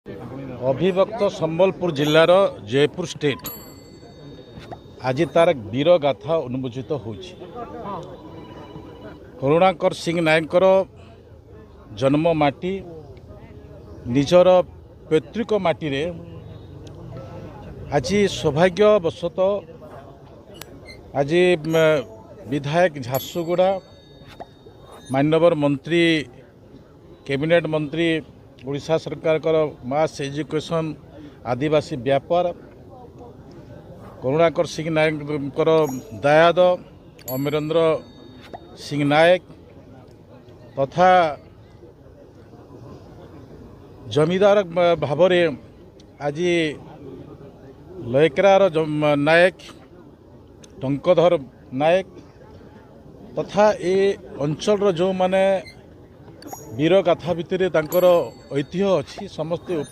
अभिभक्त Sambalpur जिलार Jaipur state आज तार वीर गाथा उन्मोचित हो करुणाकर सिंह नायकर जन्ममाटी निजर पैतृक माटी रे आज सौभाग्यवशत आज विधायक झारसुगुड़ा माननीय मंत्री कैबिनेट मंत्री ओडिशा सरकार मास एजुकेशन आदिवासी व्यापार करुणाकर सिंह नायक दायाद अमरेंद्र सिंह नायक तथा जमीदार भाव आज लयकरार नायक टंकधर नायक तथा ए अंचल जो माने वीर गाथा भितर ऐतिह्य अच्छी समस्ते